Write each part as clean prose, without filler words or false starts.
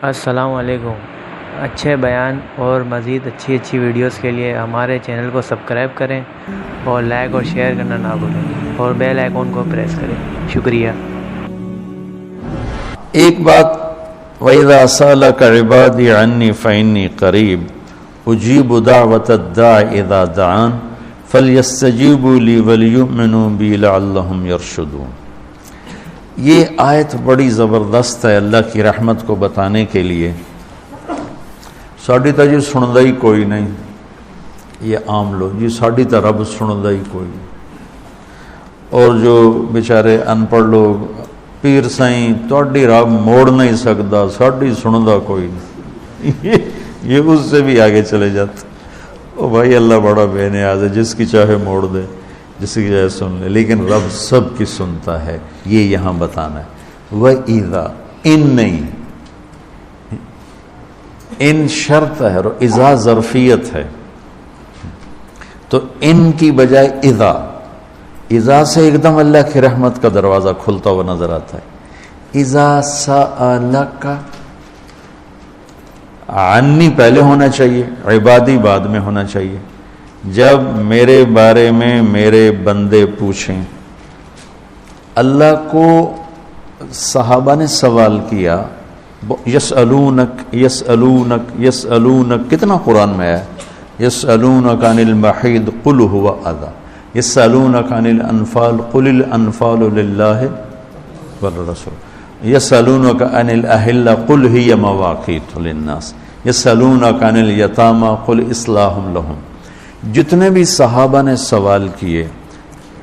السلام علیکم۔ اچھے بیان اور مزید اچھی ویڈیوز کے لیے ہمارے چینل کو سبسکرائب کریں اور لائک اور شیئر کرنا نہ بھولیں اور بیل آئیکن کو پریس کریں۔ شکریہ۔ ایک بات، وَإِذَا سَأَلَكَ عِبَادِي عَنِّي فَإِنِّي قَرِيبٌ أُجِيبُ دَعْوَةَ الدَّاعِ إِذَا دَعَانِ فَلْيَسْتَجِيبُوا لِي وَلْيُؤْمِنُوا بِي لَعَلَّهُمْ يَرْشُدُونَ۔ یہ آیت بڑی زبردست ہے اللہ کی رحمت کو بتانے کے لیے۔ ساڈی تا جی سندا ہی کوئی نہیں، یہ عام لوگ جی ساڈی تا رب سندا ہی کوئی نہیں، اور جو بیچارے ان پڑھ لوگ پیر سائیں تہاڈی رب موڑ نہیں سکتا، ساڈی سندا کوئی نہیں، یہ اس سے بھی آگے چلے جاتے۔ او بھائی اللہ بڑا بے نیاز ہے، جس کی چاہے موڑ دے، جس کی چاہے سن لے، لیکن رب سب کی سنتا ہے، یہ یہاں بتانا ہے۔ وَإِذَا، ان نہیں، ان شرط ہے، اذا ظرفیت ہے، تو ان کی بجائے اذا سے ایک دم اللہ کی رحمت کا دروازہ کھلتا ہوا نظر آتا ہے۔ اذا سألک، عنی پہلے ہونا چاہیے، عبادی بعد میں ہونا چاہیے۔ جب میرے بارے میں میرے بندے پوچھیں، اللہ کو صحابہ نے سوال کیا، یسألونک یسألونک یسألونک، کتنا قرآن میں ہے، یسألونک عن المحیض قل هو اذی، یسألونک عن الانفال قل الانفال للہ والرسول، یسألونک عن الاہلہ قل ہی مواقیت للناس، یسألونک عن الیتامى قل اصلاح لہم۔ جتنے بھی صحابہ نے سوال کیے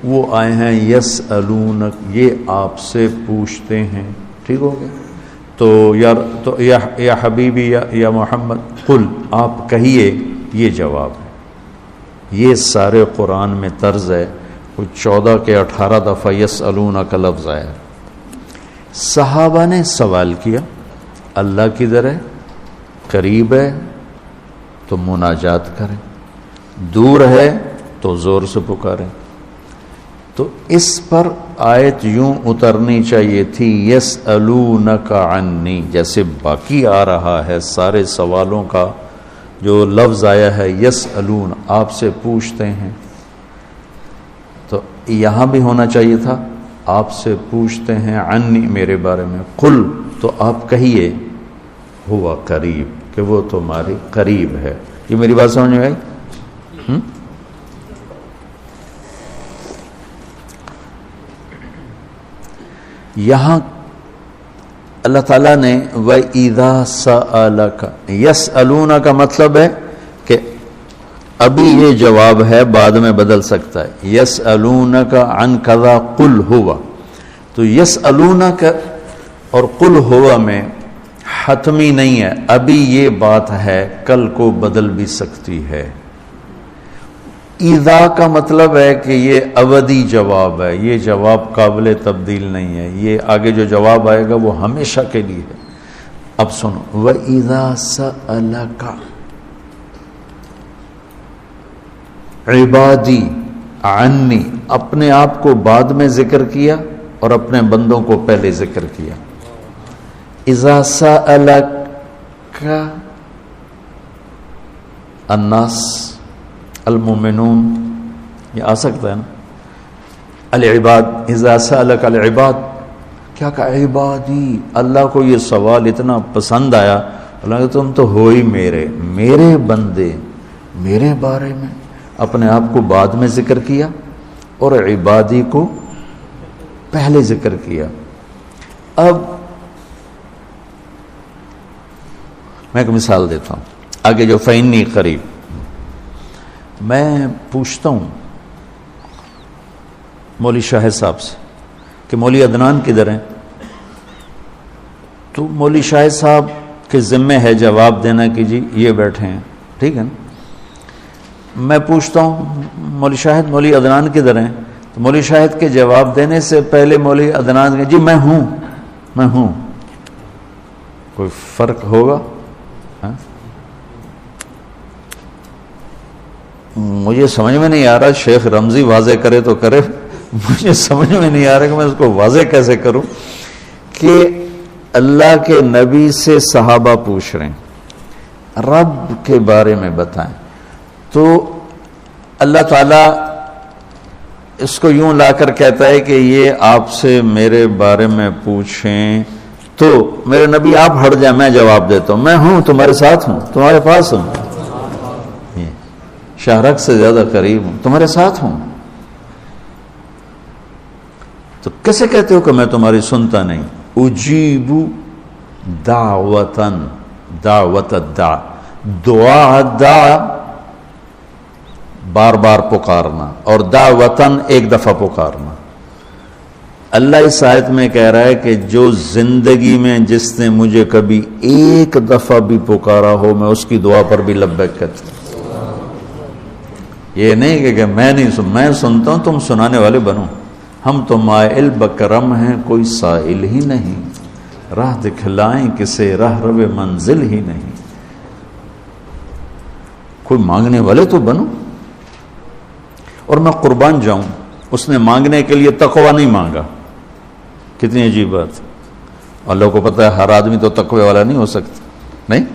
وہ آئے ہیں یسألونک، یہ آپ سے پوچھتے ہیں، ٹھیک ہو گیا؟ تو یا حبیبی یا محمد قل، آپ کہیے، یہ جواب ہے۔ یہ سارے قرآن میں طرز ہے، کچھ 14 کے 18 دفعہ یسألونک کا لفظ آیا۔ صحابہ نے سوال کیا، اللہ کدھر ہے؟ قریب ہے تو مناجات کریں، دور ہے تو زور سے پکاریں۔ تو اس پر آیت یوں اترنی چاہیے تھی، یسألونک عنی، جیسے باقی آ رہا ہے سارے سوالوں کا جو لفظ آیا ہے یسألون، آپ سے پوچھتے ہیں، تو یہاں بھی ہونا چاہیے تھا آپ سے پوچھتے ہیں، عنی میرے بارے میں، قل تو آپ کہیے، ہوا قریب کہ وہ تمہارے قریب ہے۔ یہ میری بات سمجھ میں آئی؟ یہاں اللہ تعالیٰ نے وَإِذَا سَأَلَكَ، یسألون کا مطلب ہے کہ ابھی یہ جواب ہے، بعد میں بدل سکتا ہے۔ یسألونک عن کذا قل ہوا، تو یسألونک اور قل ہوا میں حتمی نہیں ہے، ابھی یہ بات ہے، کل کو بدل بھی سکتی ہے۔ اذا کا مطلب ہے کہ یہ ابدی جواب ہے، یہ جواب قابل تبدیل نہیں ہے، یہ آگے جو جواب آئے گا وہ ہمیشہ کے لیے ہے۔ اب سنو، وَإِذَا سَأَلَكَ عِبَادِي عَنِّي، اپنے آپ کو بعد میں ذکر کیا اور اپنے بندوں کو پہلے ذکر کیا۔ اِذَا سَأَلَكَ الناس المؤمنون، یہ آ سکتا ہے نا، العباد، اذا سألک العباد، کیا کہا؟ عبادی، اللہ کو یہ سوال اتنا پسند آیا، اللہ کہ تم تو ہو ہی میرے بندے، میرے بارے میں اپنے آپ کو بعد میں ذکر کیا اور عبادی کو پہلے ذکر کیا۔ اب میں ایک مثال دیتا ہوں آگے، جو فإنی قریب، میں پوچھتا ہوں مولوی شاہد صاحب سے کہ مولوی عدنان کدھر ہیں، تو مولوی شاہد صاحب کے ذمہ ہے جواب دینا کہ جی یہ بیٹھے ہیں، ٹھیک ہے نا؟ میں پوچھتا ہوں مولوی شاہد مولوی عدنان کدھر ہیں، تو مولوی شاہد کے جواب دینے سے پہلے مولوی عدنان کہ جی میں ہوں، کوئی فرق ہوگا؟ مجھے سمجھ میں نہیں آ رہا، شیخ رمزی واضح کرے تو کرے، مجھے سمجھ میں نہیں آ رہا کہ میں اس کو واضح کیسے کروں کہ اللہ کے نبی سے صحابہ پوچھ رہے ہیں رب کے بارے میں بتائیں، تو اللہ تعالیٰ اس کو یوں لا کر کہتا ہے کہ یہ آپ سے میرے بارے میں پوچھیں تو میرے نبی آپ ہٹ جائیں، میں جواب دیتا ہوں، میں ہوں، تمہارے ساتھ ہوں، تمہارے پاس ہوں، شہرک سے زیادہ قریب ہوں، تمہارے ساتھ ہوں۔ تو کیسے کہتے ہو کہ میں تمہاری سنتا نہیں؟ اجیب دعوتن، دعوت الدع، دعا دعا بار بار پکارنا، اور دعوتن ایک دفعہ پکارنا۔ اللہ اس آیت میں کہہ رہا ہے کہ جو زندگی میں جس نے مجھے کبھی ایک دفعہ بھی پکارا ہو میں اس کی دعا پر بھی لبیک کہتا ہوں۔ یہ نہیں کہ میں نہیں میں سنتا ہوں، تم سنانے والے بنو۔ ہم تو مائل بکرم ہیں، کوئی سائل ہی نہیں، راہ دکھلائیں کسے راہ رو منزل ہی نہیں، کوئی مانگنے والے تو بنو۔ اور میں قربان جاؤں، اس نے مانگنے کے لیے تقوی نہیں مانگا، کتنی عجیب بات۔ اللہ کو پتہ ہے ہر آدمی تو تقوی والا نہیں ہو سکتا، نہیں،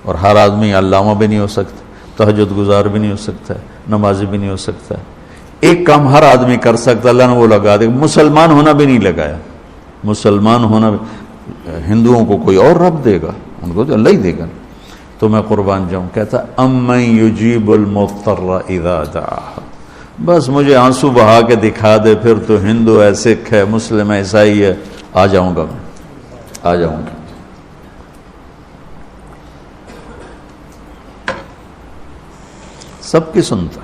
اور ہر آدمی علامہ بھی نہیں ہو سکتا، تہجد گزار بھی نہیں ہو سکتا ہے، نمازی بھی نہیں ہو سکتا ہے۔ ایک کام ہر آدمی کر سکتا، اللہ نے وہ لگا دے، مسلمان ہونا بھی نہیں لگایا۔ مسلمان ہونا بھی، ہندوؤں کو کوئی اور رب دے گا، ان کو تو اللہ ہی دے گا۔ تو میں قربان جاؤں، کہتا امن یجیب المضطر اذا دعاہ، بس مجھے آنسو بہا کے دکھا دے، پھر تو ہندو ہے، سکھ ہے، مسلم ہے، عیسائی ہے، آ جاؤں گا، میں آ جاؤں گا۔ سب کی سنتا،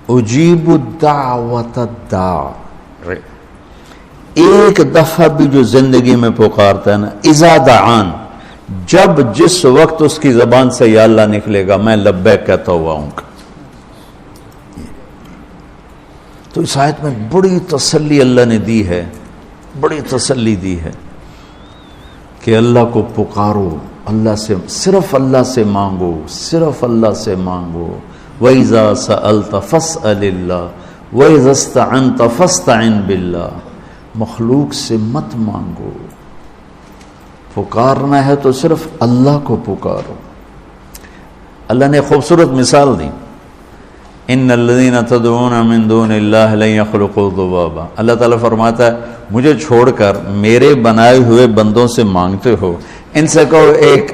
اجیب الدعوت الداع، ایک دفعہ بھی جو زندگی میں پکارتا ہے نا، اذا دعان، جب جس وقت اس کی زبان سے یا اللہ نکلے گا میں لبیک کہتا ہوا ہوں گا۔ تو اس آیت میں بڑی تسلی اللہ نے دی ہے، بڑی تسلی دی ہے کہ اللہ کو پکارو، اللہ سے، صرف اللہ سے مانگو، صرف اللہ سے مانگو۔ وَإِذَا سَأَلْتَ فَاسْأَلِ اللَّهِ وَإِذَا اسْتَعَنْتَ فَاسْتَعِنْ بِاللَّهِ، مخلوق سے مت مانگو، پکارنا ہے تو صرف اللہ کو پکارو۔ اللہ نے خوبصورت مثال دی، ان الذین تدعون من دون اللہ لن یخلقوا ذبابا، اللہ تعالیٰ فرماتا ہے مجھے چھوڑ کر میرے بنائے ہوئے بندوں سے مانگتے ہو، ان سے کہو ایک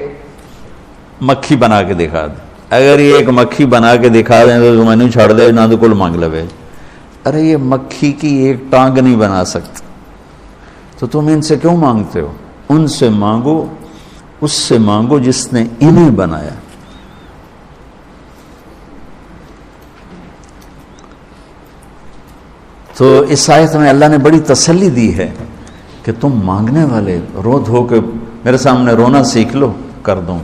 مکھی بنا کے دکھا دے، اگر یہ ایک مکھی بنا کے دکھا دیں تو میں نہیں چھاڑ دے، نہ تو کل مانگ لوے۔ ارے یہ مکھی کی ایک ٹانگ نہیں بنا سکتا، تو تم ان سے کیوں مانگتے ہو؟ ان سے مانگو، اس سے مانگو جس نے انہیں بنایا۔ تو اس آیت میں اللہ نے بڑی تسلی دی ہے کہ تم مانگنے والے رو دھو کے میرے سامنے رونا سیکھ لو، کر دوں،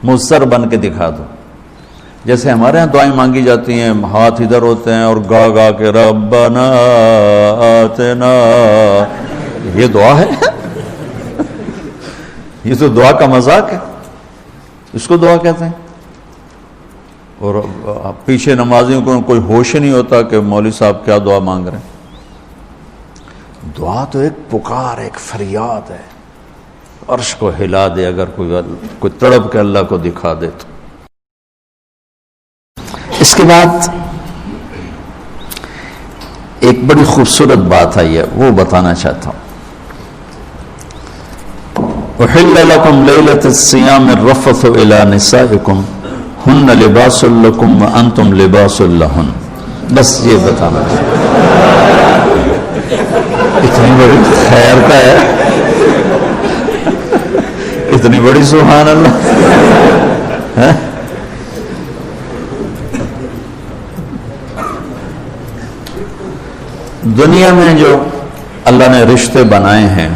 مضطر بن کے دکھا دو۔ جیسے ہمارے ہاں دعائیں مانگی جاتی ہیں، ہاتھ ادھر ہوتے ہیں اور گا گا کے ربنا آتنا، یہ دعا ہے؟ یہ تو دعا کا مذاق ہے، اس کو دعا کہتے ہیں۔ اور پیچھے نمازیوں کو کوئی ہوش نہیں ہوتا کہ مولوی صاحب کیا دعا مانگ رہے ہیں۔ دعا تو ایک پکار، ایک فریاد ہے، عرش کو ہلا دے، اگر کوئی تڑپ کے اللہ کو دکھا دے تو۔ اس کے بعد ایک بڑی خوبصورت بات آئی ہے، وہ بتانا چاہتا ہوں۔ احل لکم لیلۃ الصیام الرفث الی نسائکم ہن لباس لکم وانتم لباس لہن، بس یہ بتانا اتنی بڑی خیر کا ہے، اتنی بڑی سبحان اللہ ہے۔ دنیا میں جو اللہ نے رشتے بنائے ہیں